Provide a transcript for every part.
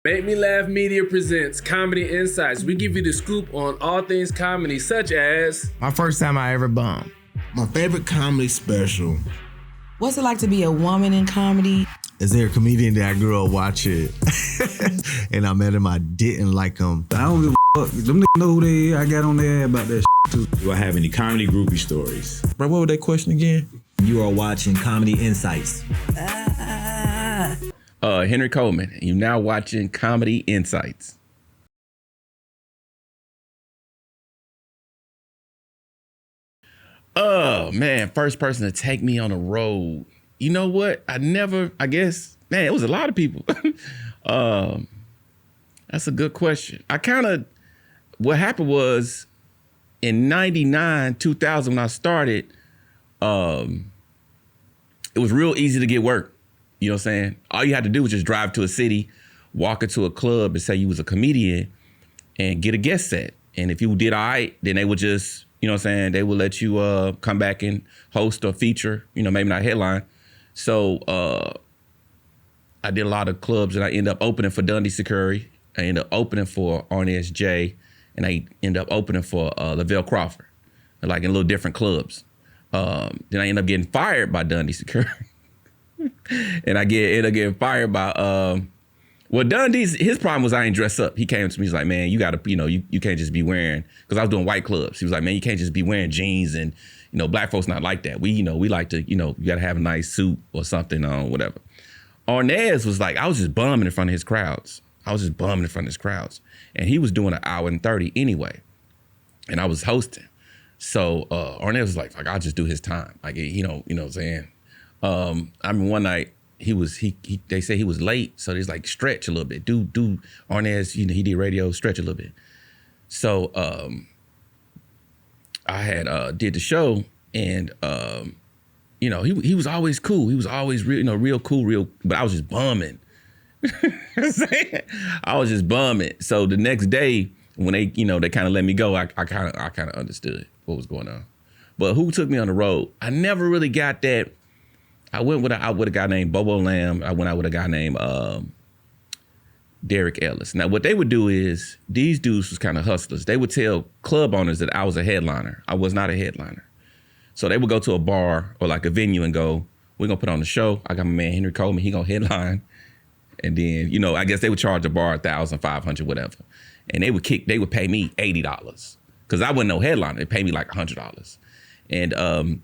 Make Me Laugh Media presents Comedy Insights. We give you the scoop on all things comedy, such as my first time I ever bombed, my favorite comedy special. What's it like to be a woman in comedy? Is there a comedian that I grew up watching and I met him, I didn't like him? I don't give a fuck. Them niggas know who they is. I got on their about that too. Do I have any comedy groupie stories? Bro, what was that question again? You are watching Comedy Insights. Henry Coleman, you're now watching Comedy Insights. Oh, man, first person to take me on the road. You know what? I guess, man, it was a lot of people. That's a good question. What happened was in 99, 2000, when I started, it was real easy to get work. You know what I'm saying? All you had to do was just drive to a city, walk into a club and say you was a comedian and get a guest set. And if you did all right, then they would just, you know what I'm saying, they would let you come back and host or feature, you know, maybe not headline. So I did a lot of clubs and I ended up opening for Don D.C. I ended up opening for Arnez J. And I ended up opening for Lavelle Crawford, like in little different clubs. Then I ended up getting fired by Don D.C. And I ended up getting fired by, Don D.C., his problem was I ain't dress up. He came to me, he's like, man, you gotta, you know, you can't just be wearing, because I was doing white clubs. He was like, man, you can't just be wearing jeans and, you know, black folks not like that. We like to, you know, you gotta have a nice suit or something on, whatever. Arnez was like, I was just bumming in front of his crowds. And he was doing an hour and 30 anyway. And I was hosting. So Arnez was like, I'll just do his time. Like, you know what I'm saying? I mean, one night they said he was late, so he's like, stretch a little bit. Do Arnez, you know, he did radio, stretch a little bit. So I had did the show, and you know, he was always cool. He was always real cool, but I was just bumming. I was just bumming. So the next day when they, you know, they kind of let me go, I kind of understood what was going on. But who took me on the road? I never really got that. I went with a guy named Bobo Lamb. I went out with a guy named Derek Ellis. Now, what they would do is, these dudes was kind of hustlers. They would tell club owners that I was a headliner. I was not a headliner. So they would go to a bar or like a venue and go, we're going to put on the show. I got my man Henry Coleman. He going to headline. And then, you know, I guess they would charge a bar $1,500, whatever. And they would pay me $80 because I wasn't no headliner. They paid me like $100. And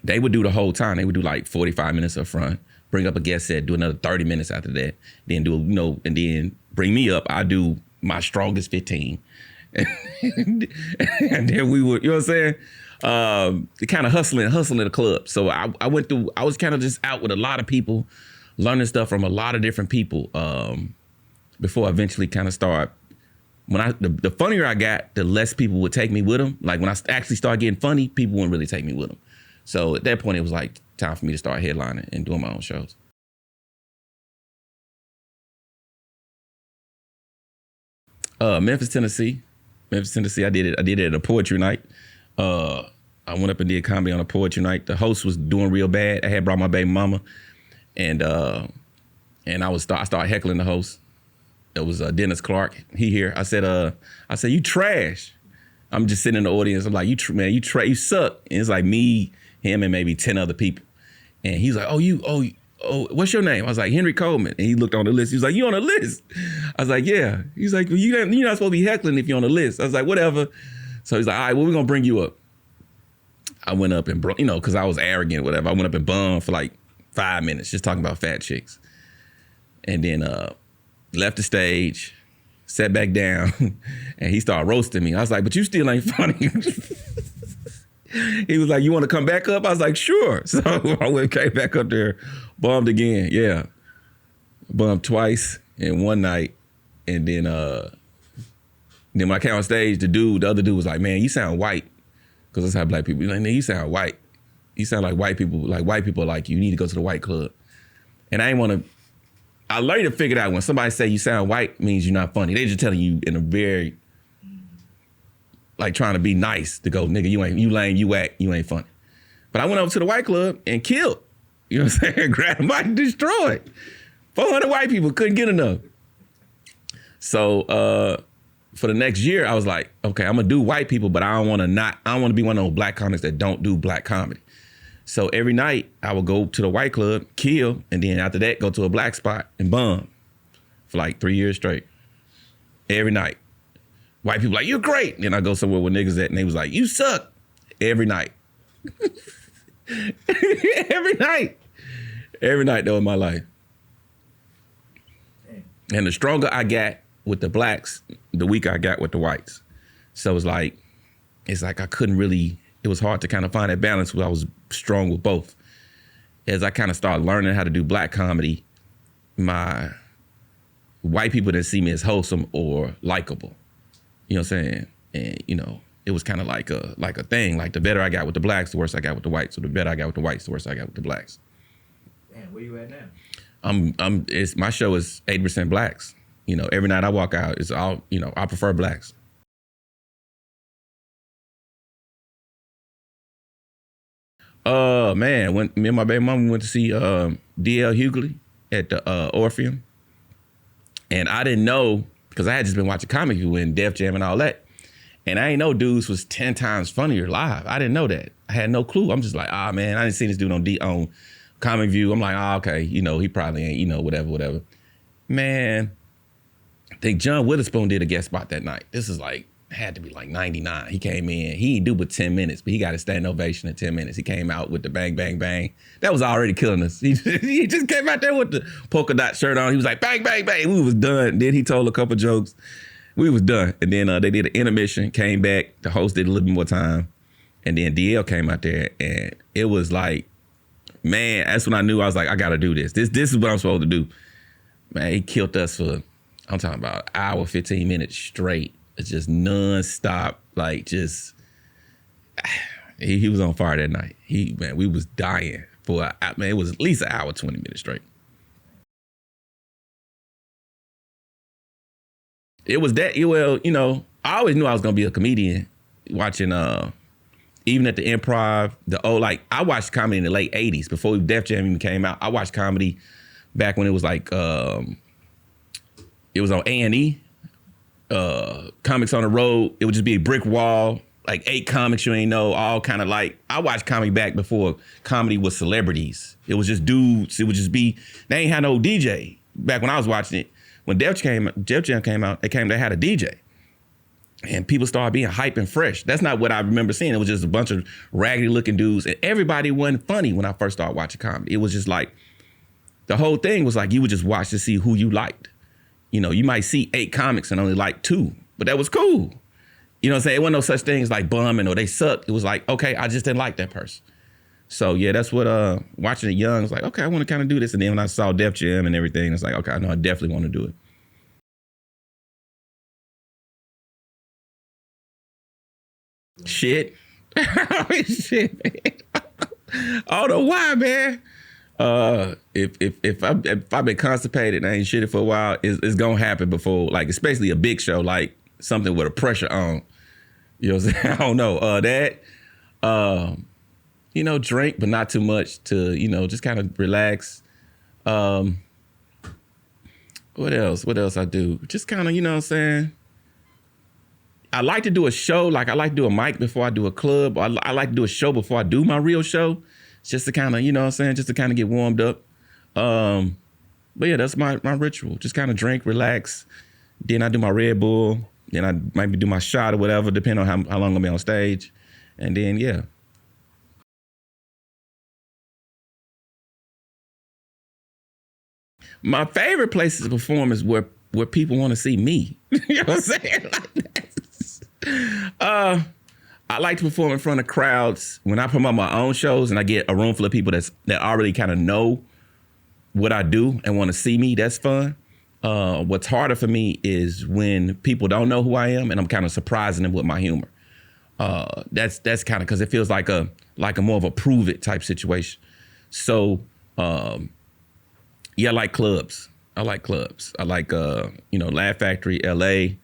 they would do the whole time. They would do like 45 minutes up front, bring up a guest set, do another 30 minutes after that, then do, you know, and then bring me up. I do my strongest 15. And then we would, you know what I'm saying? Kind of hustling the club. So I was kind of just out with a lot of people, learning stuff from a lot of different people before I eventually kind of start. The funnier I got, the less people would take me with them. Like when I actually started getting funny, people wouldn't really take me with them. So at that point, it was like time for me to start headlining and doing my own shows. Memphis, Tennessee. I did it at a poetry night. I went up and did comedy on a poetry night. The host was doing real bad. I had brought my baby mama, and I started heckling the host. It was Dennis Clark. He here. I said, you trash. I'm just sitting in the audience. I'm like, you suck. And it's like me, him, and maybe 10 other people. And he's like, oh, what's your name? I was like, Henry Coleman. And he looked on the list. He was like, you on the list? I was like, yeah. He's like, well, you're not supposed to be heckling if you're on the list. I was like, whatever. So he's like, all right, well, we're going to bring you up. I went up and, you know, because I was arrogant or whatever. I went up and bummed for like 5 minutes just talking about fat chicks. And then left the stage, sat back down, and he started roasting me. I was like, but you still ain't funny. He was like, you want to come back up? I was like, sure. So I came back up there, bummed again. Yeah. Bummed twice in one night. And then when I came on stage, the other dude was like, man, you sound white. Because that's how black people, like, man, you sound white. You sound like white people like you need to go to the white club. And I later figured out when somebody say you sound white means you're not funny. They just telling you in a very, like trying to be nice to go, nigga, you lame, you whack, you ain't funny. But I went over to the white club and killed. You know what I'm saying? Grabbed the mic and destroyed. 400 white people couldn't get enough. So for the next year, I was like, okay, I'm gonna do white people, but I don't want to be one of those black comics that don't do black comedy. So every night I would go to the white club, kill, and then after that go to a black spot and bum for like 3 years straight. Every night. White people like, you're great. Then I go somewhere with niggas at and they was like, you suck. Every night. Every night. Every night though in my life. And the stronger I got with the blacks, the weaker I got with the whites. So it's like I couldn't really, it was hard to kind of find that balance where I was strong with both. As I kind of started learning how to do black comedy, my white people didn't see me as wholesome or likable. You know what I'm saying? And, you know, it was kind of like a thing. Like the better I got with the blacks, the worse I got with the whites. So the better I got with the whites, the worse I got with the blacks. Damn, where you at now? My show is 80% blacks. You know, every night I walk out, it's all, you know, I prefer blacks. Man, when me and my baby mama went to see D.L. Hugley at the Orpheum, and I didn't know, because I had just been watching Comic View and Def Jam and all that, and I ain't know dudes was 10 times funnier live. I didn't know that. I had no clue. I'm just like, man, I didn't see this dude on Comic View. I'm like, okay, you know, he probably ain't, you know, whatever. Man, I think John Witherspoon did a guest spot that night. This is like, had to be like 99. He came in, he didn't do but 10 minutes, but he got a standing ovation in 10 minutes. He came out with the bang, bang, bang. That was already killing us. He just came out there with the polka dot shirt on. He was like, bang, bang, bang. We was done. Then he told a couple jokes. We was done. And then they did an intermission, came back. The host did a little bit more time. And then DL came out there and it was like, man, that's when I knew I was like, I gotta do this. This is what I'm supposed to do. Man, he killed us for, I'm talking about an hour, 15 minutes straight. It's just nonstop, like just, he was on fire that night. We was dying for, it was at least an hour, 20 minutes straight. It was that, well, you know, I always knew I was gonna be a comedian watching, even at the Improv, I watched comedy in the late 80s before Def Jam even came out. I watched comedy back when it was like, it was on A&E. Comics on the Road, it would just be a brick wall, like 8 comics you ain't know, all kind of like, I watched comedy back before comedy was celebrities. It was just dudes, it would just be, they ain't had no DJ back when I was watching it. When Def Jam came out, they had a DJ. And people started being hype and fresh. That's not what I remember seeing. It was just a bunch of raggedy looking dudes and everybody wasn't funny when I first started watching comedy. It was just like, the whole thing was like, you would just watch to see who you liked. You know, you might see 8 comics and only like 2, but that was cool. You know what I'm saying? It wasn't no such thing as like bumming or they sucked. It was like, okay, I just didn't like that person. So yeah, that's what watching it young was like, okay, I want to kind of do this. And then when I saw Def Jam and everything, it's like, okay, I know I definitely want to do it. Shit. Shit, man. I don't know why, man. If I've been constipated and I ain't shitted for a while, it's gonna happen before, like, especially a big show, like something with a pressure on. You know what I'm saying? I don't know. You know, drink, but not too much to, you know, just kind of relax. What else? What else I do? Just kind of, you know what I'm saying? I like to do a show, like I like to do a mic before I do a club. I like to do a show before I do my real show. Just to kind of, you know what I'm saying, just to kind of get warmed up. But yeah, that's my ritual. Just kind of drink, relax. Then I do my Red Bull. Then I maybe do my shot or whatever, depending on how long I'm gonna be on stage. And then, yeah. My favorite places to perform is where people want to see me. You know what I'm saying? I like to perform in front of crowds. When I promote my own shows and I get a room full of people that already kind of know what I do and want to see me, that's fun. What's harder for me is when people don't know who I am and I'm kind of surprising them with my humor. That's kind of, because it feels like a more of a prove it type situation. So yeah, I like clubs. I like you know, Laugh Factory, LA.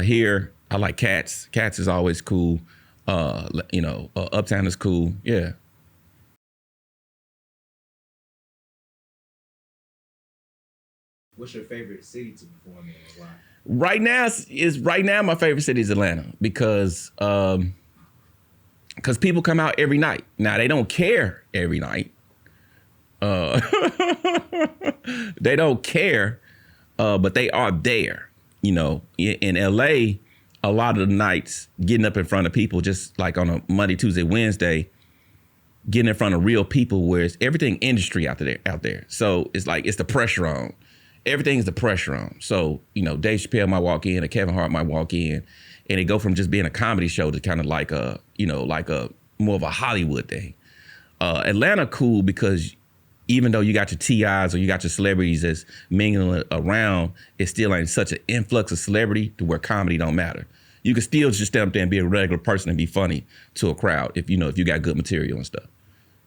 Here, I like Cats. Cats is always cool. You know, Uptown is cool. Yeah. What's your favorite city to perform in and why? Right now my favorite city is Atlanta because people come out every night. Now they don't care every night. They don't care, but they are there. You know, in LA, a lot of the nights getting up in front of people, just like on a Monday, Tuesday, Wednesday, getting in front of real people where it's everything industry out there. So it's like, it's the pressure on. Everything's the pressure on. So, you know, Dave Chappelle might walk in, or Kevin Hart might walk in, and it go from just being a comedy show to kind of like a more of a Hollywood thing. Atlanta cool because even though you got your TIs or you got your celebrities that's mingling around, it still ain't such an influx of celebrity to where comedy don't matter. You can still just stand up there and be a regular person and be funny to a crowd if you got good material and stuff.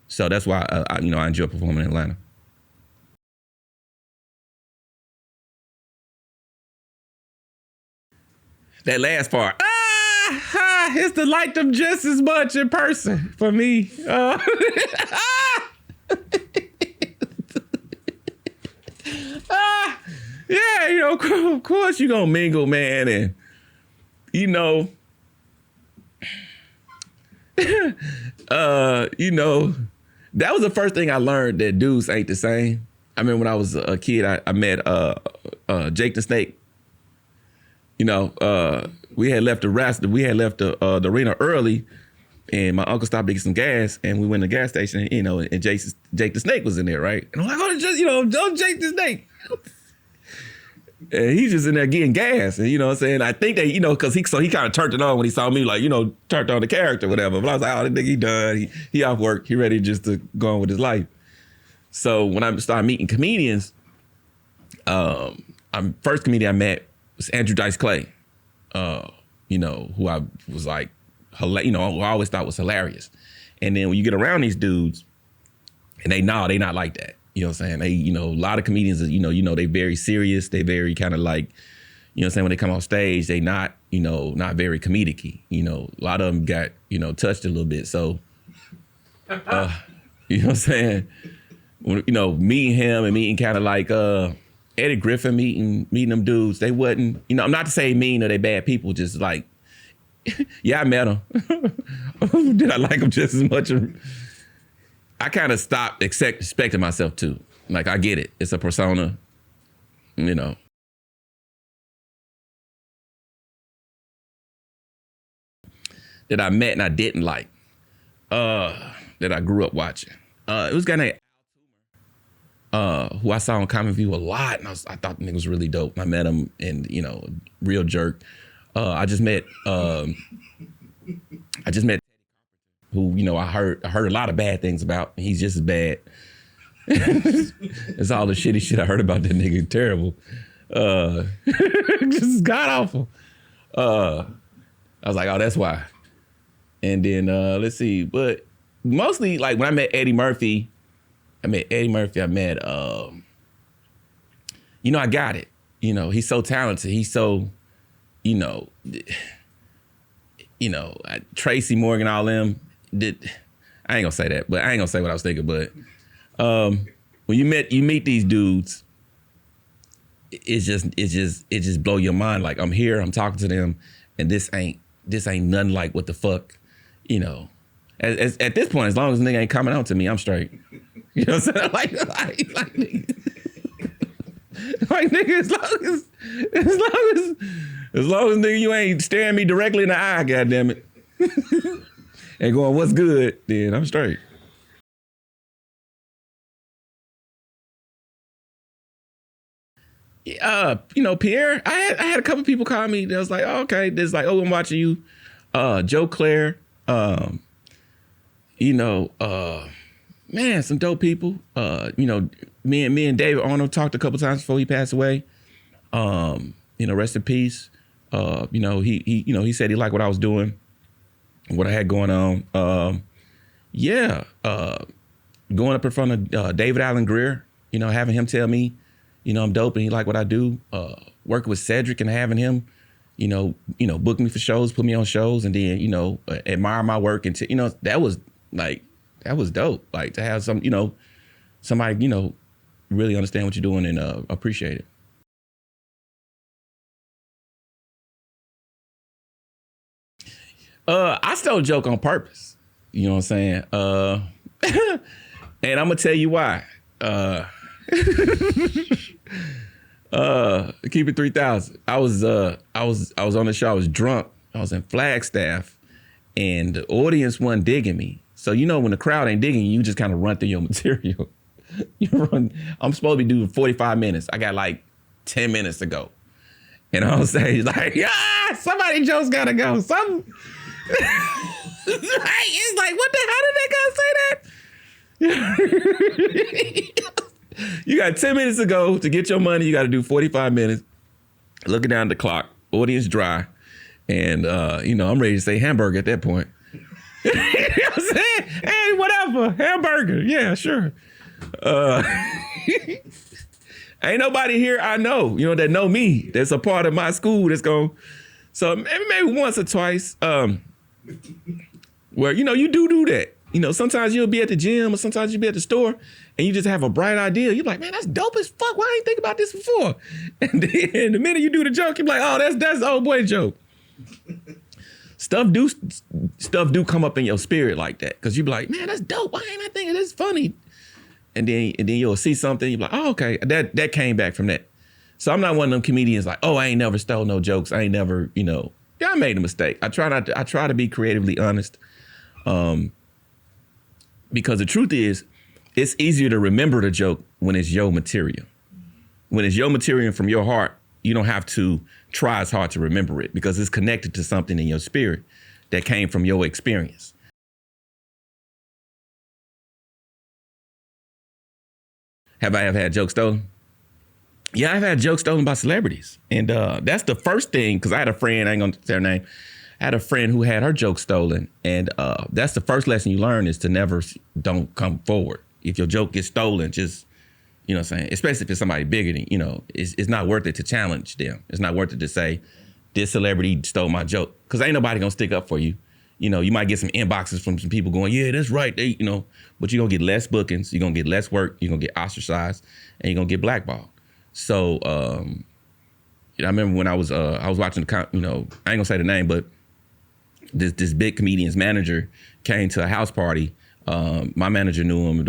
So that's why I enjoy performing in Atlanta. That last part, it's to like them just as much in person for me. Yeah, of course you gonna mingle, man, and that was the first thing I learned, that dudes ain't the same. I remember when I was a kid, I met Jake the Snake. We had left the arena early, and my uncle stopped to get some gas, and we went to the gas station, and Jake the Snake was in there, right? And I'm like, don't Jake the Snake. And he's just in there getting gas, and what I'm saying? I think that, because he kind of turned it on when he saw me, like, turned on the character, whatever. But I was like, oh, this nigga, he done. He off work. He ready just to go on with his life. So when I started meeting comedians, first comedian I met was Andrew Dice Clay, who I was like, who I always thought was hilarious. And then when you get around these dudes, and they not like that. You know what I'm saying? They, a lot of comedians, they very serious. They very kind of like, when they come off stage, they not, not very comedic-y. A lot of them got, touched a little bit. So, you know what I'm saying? When, meeting him and meeting kind of like Eddie Griffin, meeting them dudes, they wasn't, I'm not to say mean or they bad people, just like, yeah, I met them. Did I like them just as much? I kind of stopped expecting myself to. Like, I get it. It's a persona, That I met and I didn't like. That I grew up watching. It was a guy named who I saw on Common View a lot, and I thought the nigga was really dope. I met him, and real jerk. I just met who I heard a lot of bad things about. He's just as bad. It's all the shitty shit I heard about that nigga. Terrible. Just god awful. I was like, oh, that's why. And then let's see, but mostly like when I met Eddie Murphy, I met I got it. He's so talented. He's so, Tracy Morgan, all them. I ain't gonna say that, but I ain't gonna say what I was thinking. But when you meet these dudes, it just blow your mind. Like, I'm here, I'm talking to them, and this ain't nothing like what the fuck, At this point, as long as the nigga ain't coming out to me, I'm straight. You know what I'm saying? Like nigga, as long as nigga you ain't staring me directly in the eye, goddammit. And going, what's good? Then I'm straight. Pierre, I had a couple people call me that was like, oh, okay, there's like, oh, I'm watching you. Joe Claire, man, some dope people. Me and David Arnold talked a couple times before he passed away. Rest in peace. He said he liked what I was doing, what I had going on. Going up in front of David Allen Greer, having him tell me, I'm dope and he liked what I do. Working with Cedric and having him, book me for shows, put me on shows, and then, admire my work. And, that was dope. Like, to have somebody, really understand what you're doing and appreciate it. I stole a joke on purpose. You know what I'm saying? And I'm gonna tell you why. Keep it 3,000. I was on the show. I was drunk. I was in Flagstaff, and the audience wasn't digging me. So when the crowd ain't digging you, just kind of run through your material. I'm supposed to be doing 45 minutes. I got like 10 minutes to go, and on stage like, somebody jokes gotta go. Some. It's like, what the hell did that guy say that? You got 10 minutes to go to get your money. You got to do 45 minutes. Looking down at the clock, audience dry, and I'm ready to say hamburger at that point. You know what I'm saying? Hey, whatever, hamburger. Yeah, sure. Ain't nobody here I know, that know me. That's a part of my school. That's going. So maybe once or twice. Where you do that. Sometimes you'll be at the gym or sometimes you'll be at the store and you just have a bright idea. You're like, man, that's dope as fuck. Why I ain't think about this before? And then the minute you do the joke, you're like, oh, that's the old boy joke. Stuff do come up in your spirit like that. Cause you be like, man, that's dope. Why ain't I thinking this funny? And then you'll see something. You're like, oh, okay. That came back from that. So I'm not one of them comedians like, oh, I ain't never stole no jokes. I ain't never, I made a mistake. I try to be creatively honest. Because the truth is, it's easier to remember the joke when it's your material. When it's your material from your heart, you don't have to try as hard to remember it because it's connected to something in your spirit that came from your experience. Have I ever had jokes stolen? Yeah, I've had jokes stolen by celebrities. And that's the first thing, because I had a friend, I ain't gonna say her name. I had a friend who had her joke stolen. And that's the first lesson you learn is to don't come forward. If your joke gets stolen, just, what I'm saying? Especially if it's somebody bigger than, it's not worth it to challenge them. It's not worth it to say, this celebrity stole my joke. Because ain't nobody gonna stick up for you. You might get some inboxes from some people going, yeah, that's right. They, but you're gonna get less bookings, you're gonna get less work, you're gonna get ostracized, and you're gonna get blackballed. So I remember when I was watching I ain't gonna say the name, but this big comedian's manager came to a house party. My manager knew him. It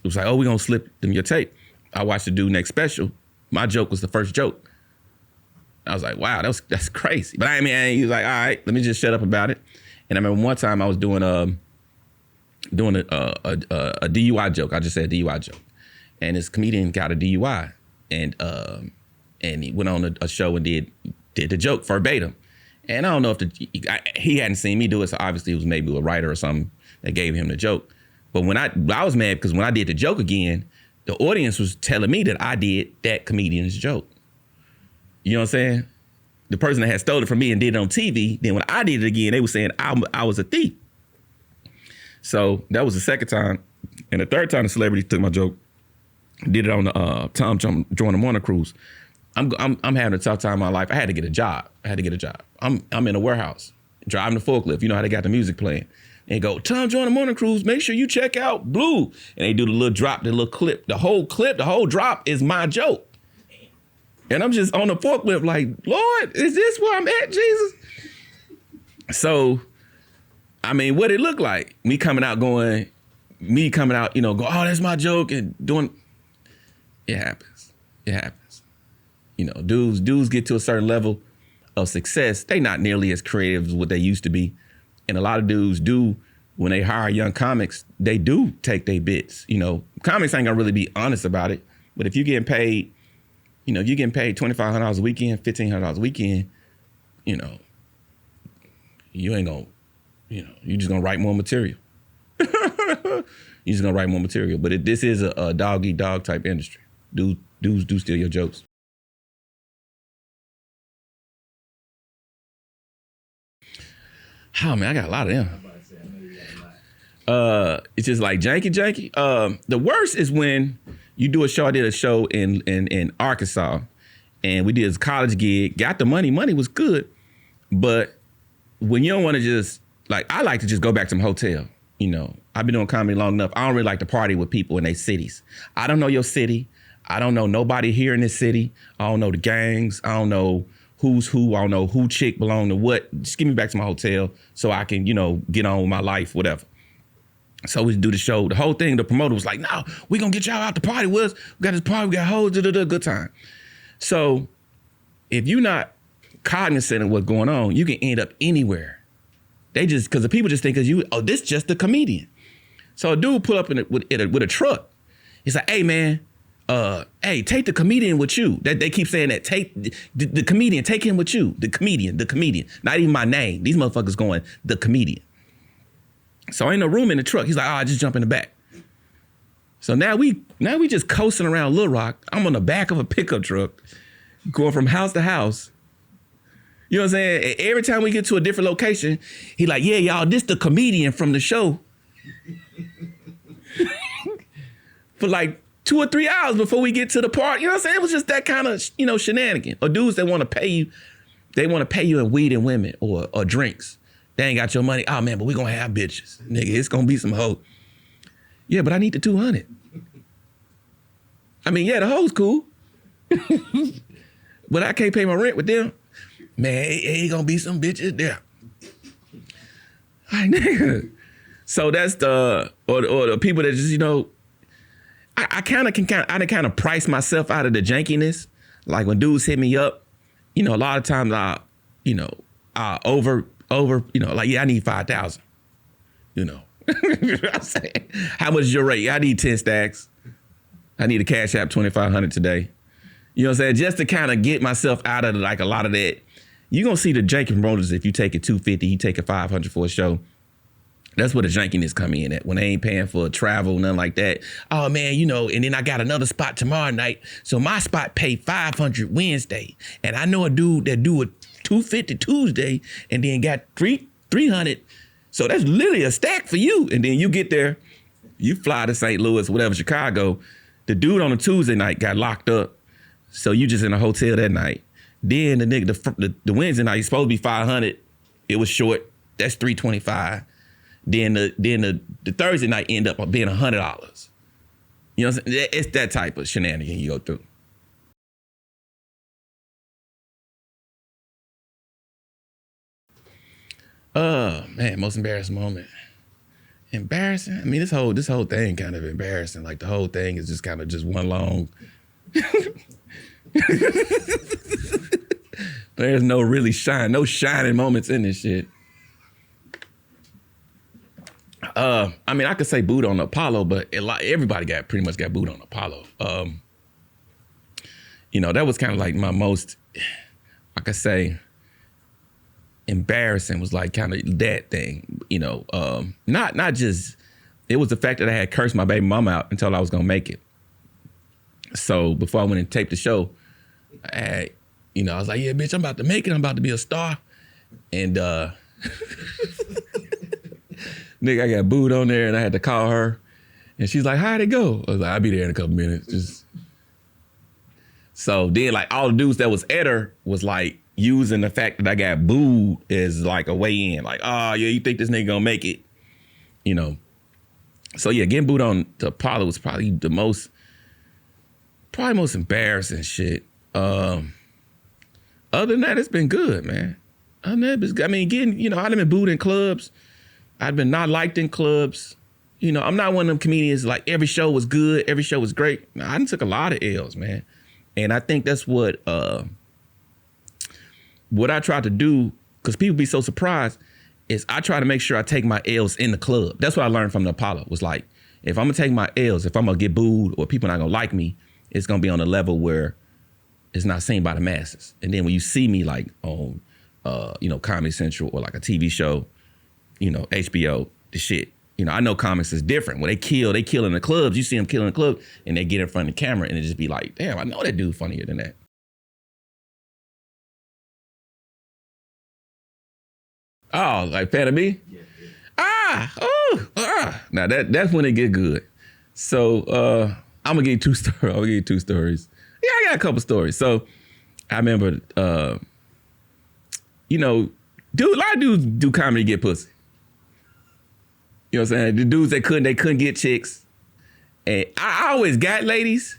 was like, oh, we're gonna slip them your tape. I watched the dude next special. My joke was the first joke. I was like, wow, that's crazy. But he was like, all right, let me just shut up about it. And I remember one time I was doing a DUI joke. I just said DUI joke. And this comedian got a DUI, and he went on a show and did the joke verbatim. And I don't know if he hadn't seen me do it, so obviously it was maybe a writer or something that gave him the joke. But when I was mad because when I did the joke again, the audience was telling me that I did that comedian's joke. You know what I'm saying? The person that had stolen it from me and did it on TV, then when I did it again, they were saying I was a thief. So that was the second time. And the third time the celebrity took my joke, did it on the Tom Join the Morning Cruise. I'm having a tough time in my life. I had to get a job. I'm in a warehouse, driving the forklift. You know how they got the music playing. And go, Tom Join the Morning Cruise, make sure you check out Blue. And they do the little drop, the little clip. The whole drop is my joke. And I'm just on the forklift like, Lord, is this where I'm at, Jesus? So, what it looked like? Me coming out, go, oh, that's my joke, and doing, it happens. Dudes get to a certain level of success. They not nearly as creative as what they used to be. And a lot of dudes do, when they hire young comics, they do take their bits. Comics ain't gonna really be honest about it. But if you're getting paid, if you're getting paid $2,500 a weekend, $1,500 a weekend, you ain't gonna, you just gonna write more material. You just gonna write more material. But this is a dog-eat-dog type industry. Dudes do steal your jokes. Oh man, I got a lot of them. It's just like janky. The worst is when you do a show. I did a show in Arkansas, and we did a college gig. Got the money. Money was good, but when you don't want to just I like to just go back to my hotel. I've been doing comedy long enough. I don't really like to party with people in their cities. I don't know your city. I don't know nobody here in this city. I don't know the gangs. I don't know who's who. I don't know who chick belonged to what. Just give me back to my hotel so I can, get on with my life, whatever. So we do the show. The whole thing, the promoter was like, no, we gonna get y'all out the party with us. We got this party, we got hoes, good time. So if you're not cognizant of what's going on, you can end up anywhere. Because the people just think this just a comedian. So a dude pull up with a truck. He's like, hey man, take the comedian with you. They keep saying that. Take the comedian, take him with you. The comedian. Not even my name. These motherfuckers going, the comedian. So ain't no room in the truck. He's like, just jump in the back. So now we just coasting around Little Rock. I'm on the back of a pickup truck, going from house to house. You know what I'm saying? And every time we get to a different location, he like, yeah, y'all, this the comedian from the show. For like 2 or 3 hours before we get to the park. You know what I'm saying? It was just that kind of, shenanigan. Or dudes that want to pay you, they want to pay you in weed and women or drinks. They ain't got your money. Oh man, but we gonna have bitches. Nigga, it's gonna be some hoe. Yeah, but I need the 200. I mean, yeah, the hoe's cool. But I can't pay my rent with them. Man, ain't gonna be some bitches there. Like, nigga. So that's or the people that just, I kind of price myself out of the jankiness. Like when dudes hit me up, a lot of times I over, like, yeah, I need 5,000. You know what I'm saying? How much is your rate? I need 10 stacks. I need a Cash App 2,500 today. You know what I'm saying? Just to kind of get myself out of like a lot of that. You're going to see the janky promoters, if you take it 250, you take it 500 for a show. That's where the jankiness come in at, when they ain't paying for travel, nothing like that. Oh man, and then I got another spot tomorrow night. So my spot paid 500 Wednesday. And I know a dude that do it 250 Tuesday and then got 300. So that's literally a stack for you. And then you get there, you fly to St. Louis, whatever, Chicago. The dude on a Tuesday night got locked up. So you just in a hotel that night. Then the nigga, the Wednesday night, he's supposed to be 500. It was short. That's 325. Then the Thursday night end up being $100. You know what I'm saying? It's that type of shenanigan you go through. Man, most embarrassing moment. Embarrassing? I mean, this whole thing kind of embarrassing. Like the whole thing is just kind of just one long. There's no shining moments in this shit. I mean, I could say boot on Apollo, but everybody pretty much got boot on Apollo. That was kind of like my most, I could say, embarrassing was like kind of that thing. Not just, it was the fact that I had cursed my baby mama out until I was gonna make it. So before I went and taped the show, I was like, yeah, bitch, I'm about to make it. I'm about to be a star. And nigga, I got booed on there and I had to call her. And she's like, how'd it go? I was like, I'll be there in a couple minutes. So then like all the dudes that was at her was like using the fact that I got booed as like a way in. Like, oh yeah, you think this nigga gonna make it? So yeah, getting booed on to Apollo was probably the most embarrassing shit. Other than that, it's been good, man. I've been booed in clubs. I've been not liked in clubs. I'm not one of them comedians like every show was good, every show was great. No, I done took a lot of L's, man. And I think that's what I try to do, because people be so surprised, is I try to make sure I take my L's in the club. That's what I learned from the Apollo. Was like, if I'm gonna take my L's, if I'm gonna get booed or people not gonna like me, it's gonna be on a level where it's not seen by the masses. And then when you see me like on Comedy Central or like a TV show, HBO, the shit. I know comics is different. When they kill in the clubs. You see them kill in the club and they get in front of the camera and it just be like, damn, I know that dude funnier than that. Oh, like fan of me? Yeah. Now that's when it get good. So I'm gonna give you two stories. Yeah, I got a couple stories. So I remember, a lot of dudes do comedy to get pussy. You know what I'm saying? The dudes that couldn't get chicks. And I always got ladies.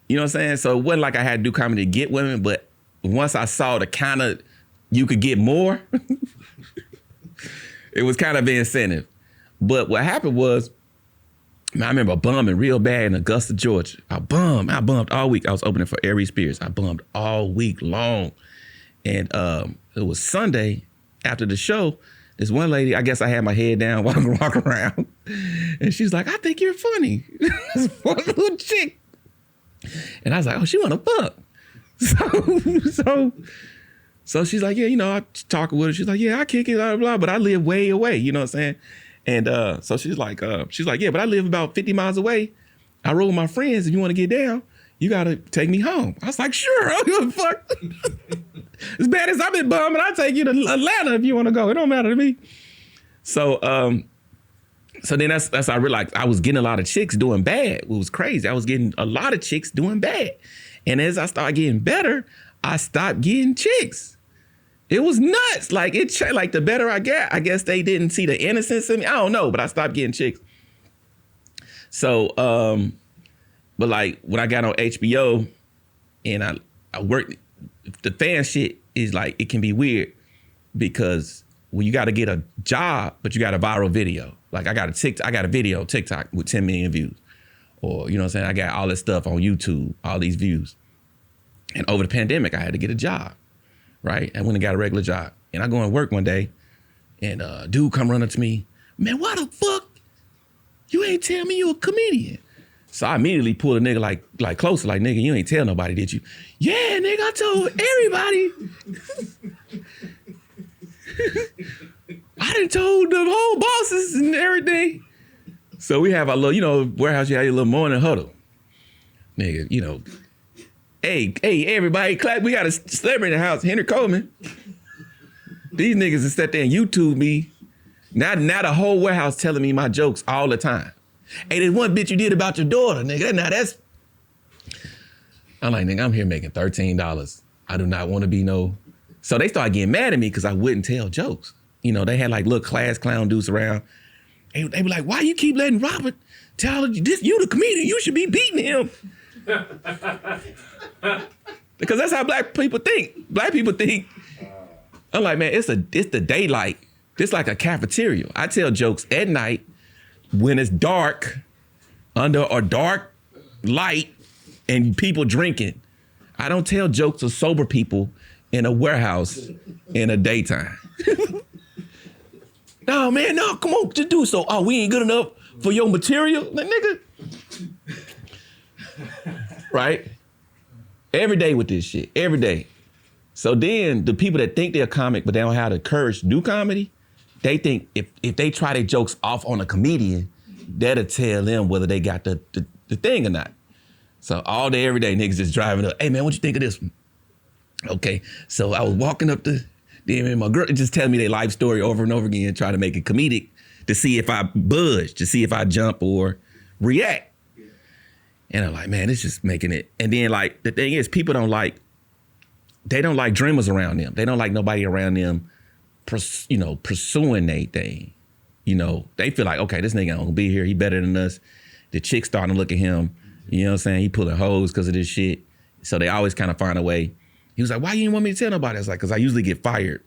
You know what I'm saying? So it wasn't like I had to do comedy to get women, but once I saw the kind of you could get more, it was kind of the incentive. But what happened was, man, I remember bumming real bad in Augusta, Georgia. I bummed all week. I was opening for Aries Spears. I bummed all week long. And it was Sunday after the show. This one lady, I guess I had my head down walking around. And she's like, I think you're funny. This one little chick. And I was like, oh, she want to fuck. So she's like, yeah, you know, I talking with her. She's like, yeah, I kick it, blah, blah, blah, but I live way away, you know what I'm saying? And so she's like, yeah, but I live about 50 miles away. I roll with my friends. If you want to get down, you got to take me home. I was like, sure, I don't give a fuck. As bad as I've been bumming, I'll take you to Atlanta if you want to go. It don't matter to me. So then that's how I realized I was getting a lot of chicks doing bad. It was crazy. I was getting a lot of chicks doing bad. And as I started getting better, I stopped getting chicks. It was nuts. Like the better I got, I guess they didn't see the innocence in me. I don't know, but I stopped getting chicks. So, but like when I got on HBO and I worked, the fan shit is like, it can be weird because when you got to get a job, but you got a viral video. Like I got a video on TikTok with 10 million views. Or, you know what I'm saying? I got all this stuff on YouTube, all these views. And over the pandemic, I had to get a job, right? I went and got a regular job. And I go and work one day and a dude come running to me, man, why the fuck you ain't tell me you a comedian? So I immediately pulled a nigga like closer, like, nigga, you ain't tell nobody, did you? Yeah, nigga, I told everybody. I done told the whole bosses and everything. So we have our little, you know, warehouse, you have your little morning huddle. Nigga, you know, hey, everybody, clap. We got a celebrity in the house, Henry Coleman. These niggas that sat there and YouTube me. Now the whole warehouse telling me my jokes all the time. Hey, there's one bitch you did about your daughter, nigga. Now that's... I'm like, nigga, I'm here making $13. I do not want to be no... So they started getting mad at me because I wouldn't tell jokes. You know, they had like little class clown dudes around. They be like, why you keep letting Robert tell you this? You the comedian, you should be beating him. Because that's how black people think. Black people think. I'm like, man, it's the daylight. It's like a cafeteria. I tell jokes at night when it's dark, under a dark light, and people drinking. I don't tell jokes to sober people in a warehouse in the daytime. No, man, no, come on, just do so. Oh, we ain't good enough for your material? Like, nigga. Right? Every day with this shit, every day. So then the people that think they're a comic, but they don't have the courage to do comedy, they think if they try their jokes off on a comedian, that'll tell them whether they got the thing or not. So all day, every day, niggas just driving up. Hey, man, what you think of this one? Okay, so I was walking up the... Then my girl just tell me their life story over and over again, try to make it comedic to see if I budge, to see if I jump or react. And I'm like, man, it's just making it. And then like, the thing is, people don't like dreamers around them. They don't like nobody around them, pursuing their thing. You know, they feel like, okay, this nigga ain't gonna be here. He better than us. The chicks starting to look at him. You know what I'm saying? He pulling hoes because of this shit. So they always kind of find a way. He was like, why you didn't want me to tell nobody? I was like, because I usually get fired,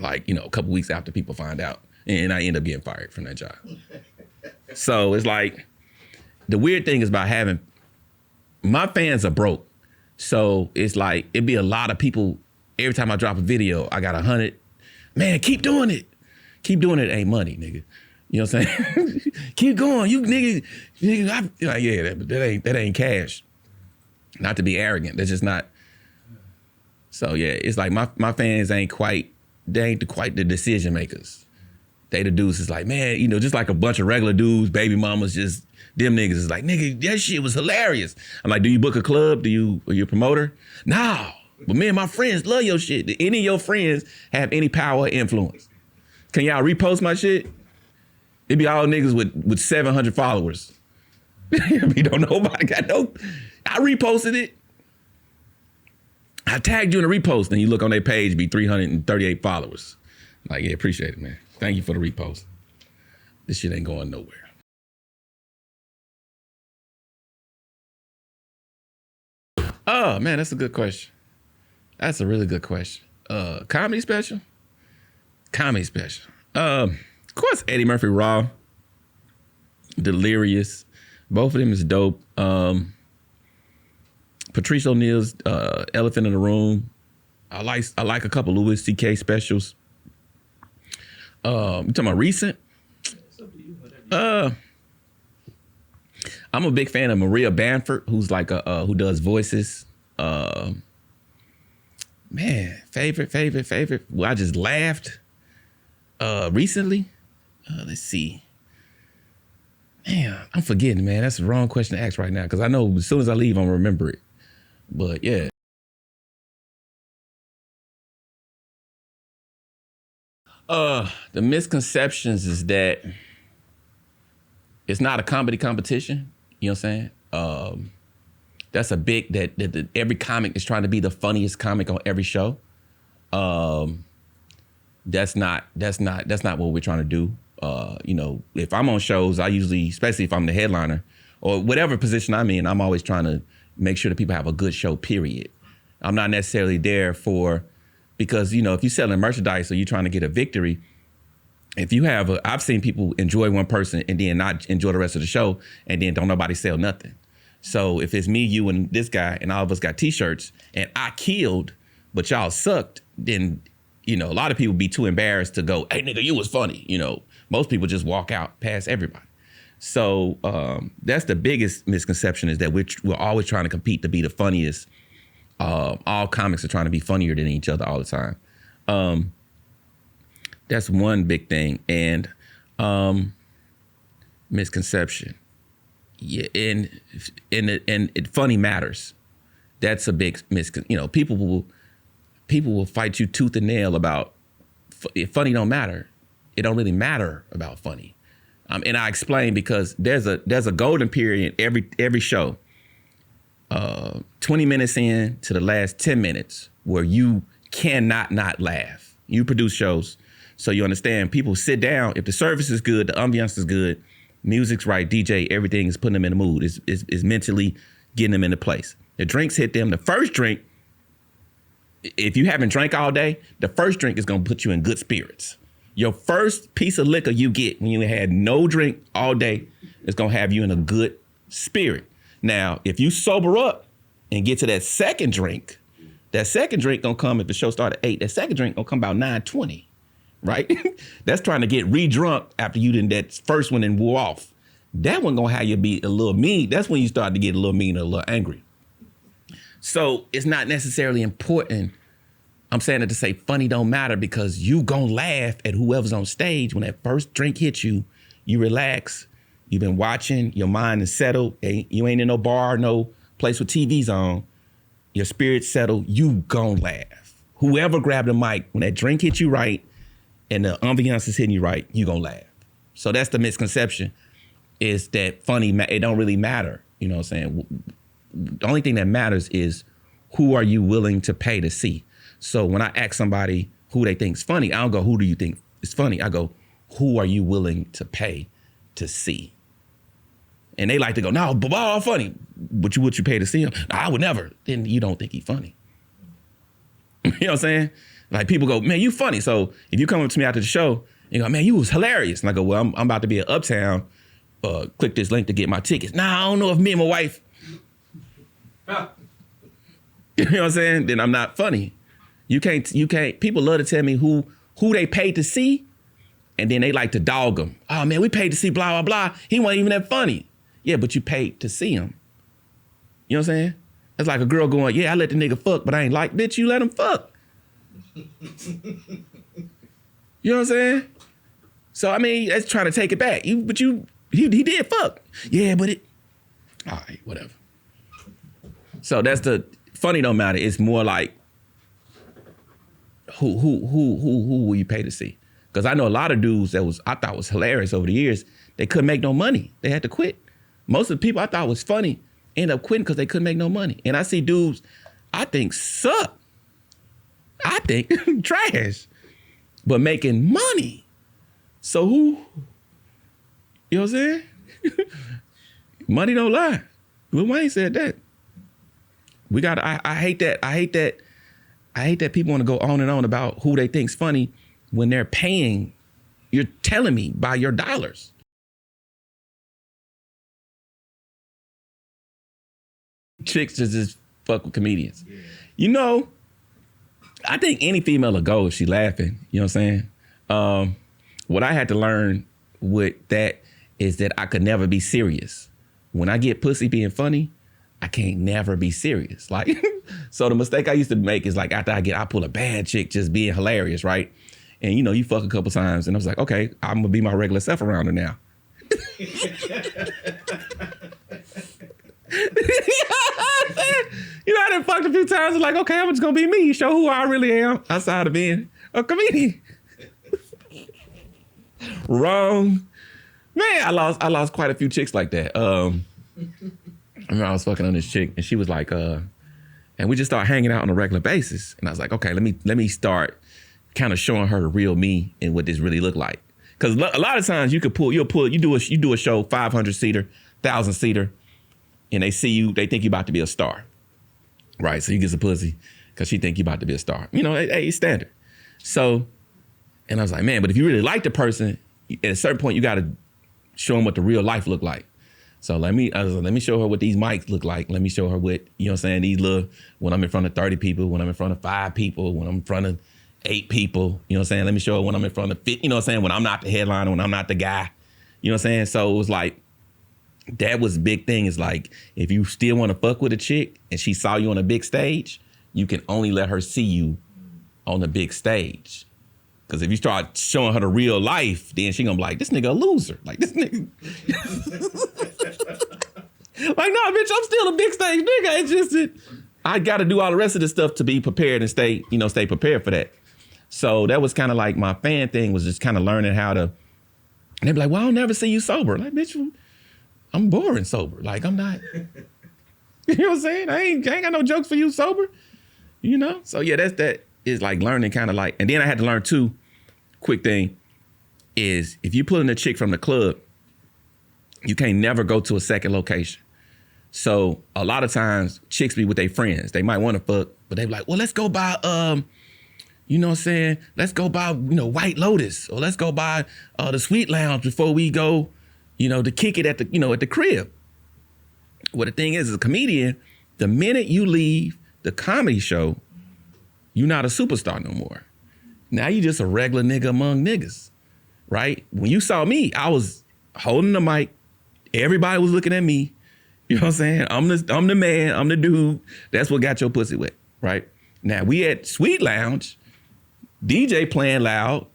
like, you know, a couple weeks after people find out. And I end up getting fired from that job. So it's like, the weird thing is about having, my fans are broke. So it's like, it'd be a lot of people, every time I drop a video, I got 100. Man, keep doing it. Keep doing it, ain't money, nigga. You know what I'm saying? Keep going, you nigga, like, yeah, that ain't cash. Not to be arrogant, that's just not. So yeah, it's like my fans ain't quite the decision makers. They the dudes is like, man, you know, just like a bunch of regular dudes, baby mamas, just them niggas is like, nigga, that shit was hilarious. I'm like, do you book a club? Are you a promoter? No, but me and my friends love your shit. Do any of your friends have any power or influence? Can y'all repost my shit? It be all niggas with 700 followers. We don't know nobody got no. I reposted it. I tagged you in a repost, and you look on their page, be 338 followers. Like, yeah, appreciate it, man. Thank you for the repost. This shit ain't going nowhere. Oh, man, that's a good question. That's a really good question. Comedy special? Comedy special. Of course, Eddie Murphy Raw. Delirious. Both of them is dope. Patrice O'Neal's Elephant in the Room. I like a couple Louis C.K. specials. You talking about recent? I'm a big fan of Maria Bamford, who's like who does voices. Man, favorite. Well, I just laughed recently. Let's see. Man, I'm forgetting, man. That's the wrong question to ask right now because I know as soon as I leave, I'm gonna remember it. But yeah. The misconceptions is that it's not a comedy competition. You know what I'm saying? That's a big that every comic is trying to be the funniest comic on every show. That's not what we're trying to do. You know, if I'm on shows, I usually, especially if I'm the headliner or whatever position I'm in, I'm always trying to make sure that people have a good show, period. I'm not necessarily there because, you know, if you're selling merchandise or you're trying to get a victory, if you have I've seen people enjoy one person and then not enjoy the rest of the show and then don't nobody sell nothing. So if it's me, you, and this guy, and all of us got T-shirts and I killed, but y'all sucked, then, you know, a lot of people be too embarrassed to go, hey, nigga, you was funny. You know, most people just walk out past everybody. So that's the biggest misconception is that we're always trying to compete to be the funniest. All comics are trying to be funnier than each other all the time. That's one big thing. And misconception. Yeah, and funny matters. That's a big misconception. You know, people will fight you tooth and nail about funny don't matter. It don't really matter about funny. And I explain because there's a golden period every show. 20 minutes in to the last 10 minutes where you cannot not laugh. You produce shows, so you understand people sit down. If the service is good, the ambiance is good, music's right, DJ, everything is putting them in the mood, is mentally getting them into place. The drinks hit them. The first drink, if you haven't drank all day, the first drink is going to put you in good spirits. Your first piece of liquor you get when you had no drink all day is going to have you in a good spirit. Now, if you sober up and get to that second drink gonna come if the show started at 8. That second drink gonna come about 9:20, right? That's trying to get re-drunk after you did that first one and wore off. That one gonna have you be a little mean. That's when you start to get a little mean or a little angry. So it's not necessarily important. I'm saying it to say funny don't matter because you gonna laugh at whoever's on stage when that first drink hits you. You relax. You've been watching, your mind is settled. You ain't in no bar, no place with TVs on. Your spirit's settled, you gon' laugh. Whoever grabbed the mic, when that drink hits you right and the ambiance is hitting you right, you gon' laugh. So that's the misconception, is that funny, it don't really matter. You know what I'm saying? The only thing that matters is who are you willing to pay to see? So when I ask somebody who they think's funny, I don't go, who do you think is funny? I go, who are you willing to pay to see? And they like to go, no, but all funny. But would you pay to see him? No, I would never. Then you don't think he's funny. You know what I'm saying? Like people go, man, you funny. So if you come up to me after the show, you go, man, you was hilarious. And I go, well, I'm about to be at Uptown. Click this link to get my tickets. Nah, I don't know if me and my wife. You know what I'm saying? Then I'm not funny. You can't. People love to tell me who they paid to see. And then they like to dog them. Oh man, we paid to see blah, blah, blah. He wasn't even that funny. Yeah, but you paid to see him. You know what I'm saying? It's like a girl going, yeah, I let the nigga fuck, but I ain't like, bitch, you let him fuck. You know what I'm saying? So, I mean, that's trying to take it back. He did fuck. Yeah, but all right, whatever. So that's the funny don't matter. It's more like who will you pay to see? Because I know a lot of dudes I thought was hilarious over the years. They couldn't make no money. They had to quit. Most of the people I thought was funny end up quitting because they couldn't make no money. And I see dudes I think suck. I think trash, but making money. So who? You know what I'm saying? Money don't lie. Lil Wayne said that. I hate that. I hate that people want to go on and on about who they think's funny when they're paying. You're telling me by your dollars. Chicks just fuck with comedians. Yeah. You know, I think any female will go if she laughing. You know what I'm saying? What I had to learn with that is that I could never be serious. When I get pussy being funny, I can't never be serious. Like, so the mistake I used to make is like after I pull a bad chick just being hilarious, right? And you know, you fuck a couple times and I was like, okay, I'm gonna be my regular self around her now. You know, I done fucked a few times. Like, okay, I'm just gonna be me. Show who I really am outside of being a comedian. Wrong. Man, I lost quite a few chicks like that. I remember I was fucking on this chick and she was like, and we just started hanging out on a regular basis. And I was like, okay, let me start kind of showing her the real me and what this really look like. Cause a lot of times you do a show 500 seater, 1,000 seater, and they see you, they think you about to be a star. Right, so you get some pussy because she think you about to be a star. You know, hey, it's standard. So, and I was like, man, but if you really like the person, at a certain point, you got to show them what the real life look like. So let me show her what these mics look like. Let me show her what, you know what I'm saying, these little, when I'm in front of 30 people, when I'm in front of 5 people, when I'm in front of 8 people, you know what I'm saying? Let me show her when I'm in front of 50, you know what I'm saying, when I'm not the headliner, when I'm not the guy, you know what I'm saying? So it was like, that was a big thing. Is like, if you still want to fuck with a chick and she saw you on a big stage, you can only let her see you on the big stage. Because if you start showing her the real life, then she gonna be like, this nigga a loser. Like, this nigga. Like, no, bitch, I'm still a big stage nigga. It's just that I got to do all the rest of this stuff to be prepared and stay prepared for that. So that was kind of like my fan thing, was just kind of learning how to, and they'd be like, well, I'll never see you sober. Like, bitch, I'm boring sober. Like, I'm not, you know what I'm saying? I ain't got no jokes for you sober, you know? So yeah, that is like learning kind of like, and then I had to learn too, quick thing, is if you pulling a chick from the club, you can't never go to a second location. So a lot of times chicks be with their friends. They might want to fuck, but they be like, well, let's go by, you know what I'm saying? Let's go by, White Lotus, or let's go by the Sweet Lounge before we go, to kick it at the crib. Well, the thing is, as a comedian, the minute you leave the comedy show, you're not a superstar no more. Now you just a regular nigga among niggas, right? When you saw me, I was holding the mic. Everybody was looking at me. You know what I'm saying? I'm the man. I'm the dude. That's what got your pussy wet, right? Now we at Sweet Lounge, DJ playing loud.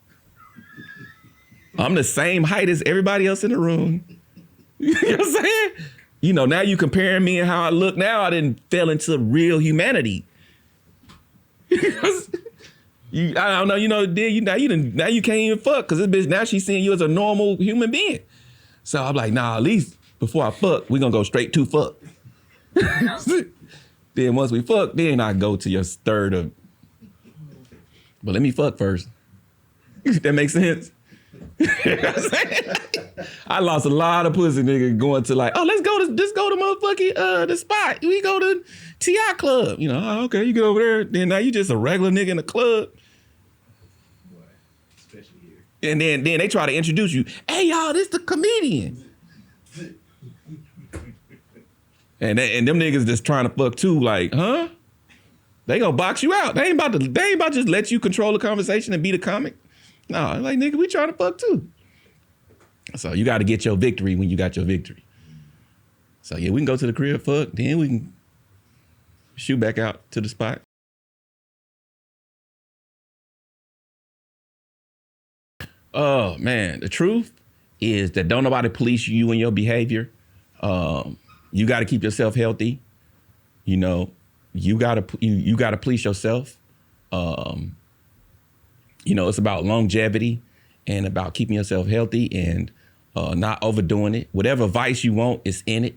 I'm the same height as everybody else in the room. You know what I'm saying? Now you comparing me and how I look now, I didn't fell into real humanity. I don't know, now you can't even fuck because this bitch, now she's seeing you as a normal human being. So I'm like, nah, at least before I fuck, we gonna go straight to fuck. Then once we fuck, then I go to your third of, but let me fuck first. That makes sense? You know what I'm saying? I lost a lot of pussy nigga going to like, oh, let's go to motherfucking the spot. We go to T.I. Club. Oh, okay, you get over there. Then now you just a regular nigga in the club. Boy, especially here. And then they try to introduce you. Hey, y'all, this the comedian. and them niggas just trying to fuck too, like, huh? They gonna box you out. They ain't about to just let you control the conversation and be the comic. No, like, nigga, we trying to fuck too. So you got to get your victory when you got your victory. So yeah, we can go to the crib, fuck, then we can shoot back out to the spot. Oh man, the truth is that don't nobody police you and your behavior. You got to keep yourself healthy. You got to police yourself. It's about longevity and about keeping yourself healthy and not overdoing it. Whatever vice you want is in it.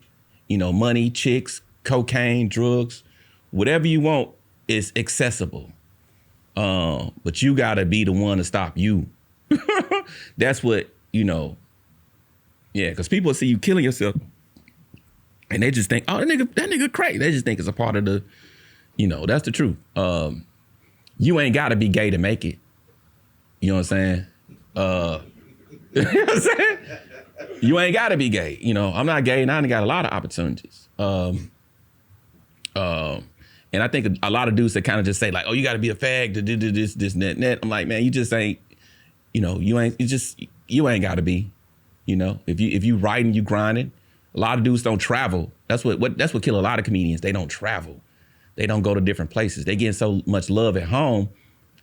Money, chicks, cocaine, drugs, whatever you want is accessible. But you gotta be the one to stop you. That's what, yeah, because people see you killing yourself and they just think, oh, that nigga crazy. They just think it's a part of the, that's the truth. you ain't gotta be gay to make it. You know what I'm saying? You know what I'm saying? You ain't gotta be gay. You know, I'm not gay and I done got a lot of opportunities. And I think a lot of dudes that kind of just say like, oh, you gotta be a fag to do this, that. I'm like, man, you just ain't, you know, you ain't gotta be, you know, if you writing, you grinding. A lot of dudes don't travel. That's what kill a lot of comedians. They don't travel. They don't go to different places. They get so much love at home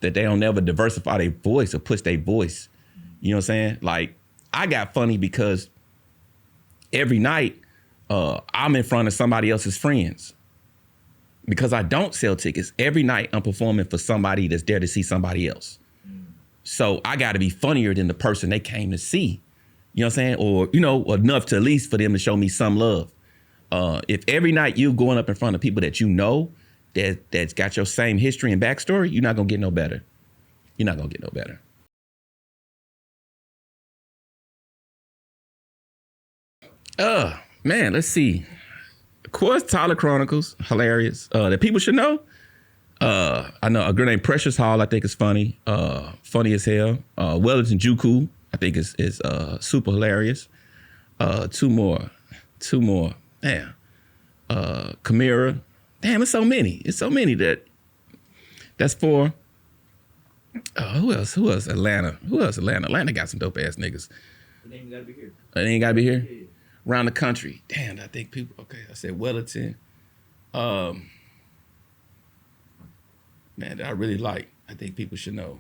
that they don't ever diversify their voice or push their voice. You know what I'm saying? Like, I got funny because every night I'm in front of somebody else's friends. Because I don't sell tickets, every night I'm performing for somebody that's there to see somebody else. So I gotta be funnier than the person they came to see. You know what I'm saying? Or, you know, enough to at least for them to show me some love. If every night you going up in front of people that you know, that's got your same history and backstory, you're not gonna get no better. You're not gonna get no better. Man, let's see. Of course, Tyler Chronicles, hilarious. That people should know. I know a girl named Precious Hall, I think is funny. Funny as hell. Wellington Juku, I think is super hilarious. Two more. Damn. Kamira. Damn, it's so many. That's four. Who else? Atlanta. Atlanta got some dope ass niggas. They ain't gotta be here. They ain't gotta be here? Yeah. Around the country. Damn, I think people, okay, I said Wellington. Man, that I really like. I think people should know.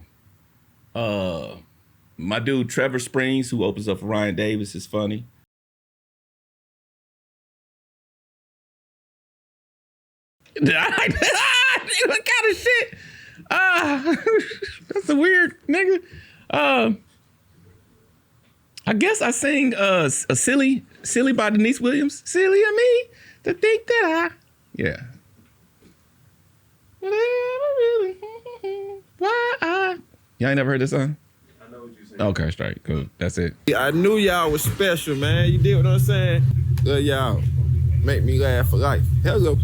My dude, Trevor Springs, who opens up for Ryan Davis, is funny. What kind of shit? That's a weird nigga. I guess I sing a Silly by Denise Williams. Silly of me to think that yeah. Why y'all ain't never heard this song? I know what you're saying. Okay, straight, cool. That's it. I knew y'all was special, man. You did what I'm saying? Y'all make me laugh for life. Hello.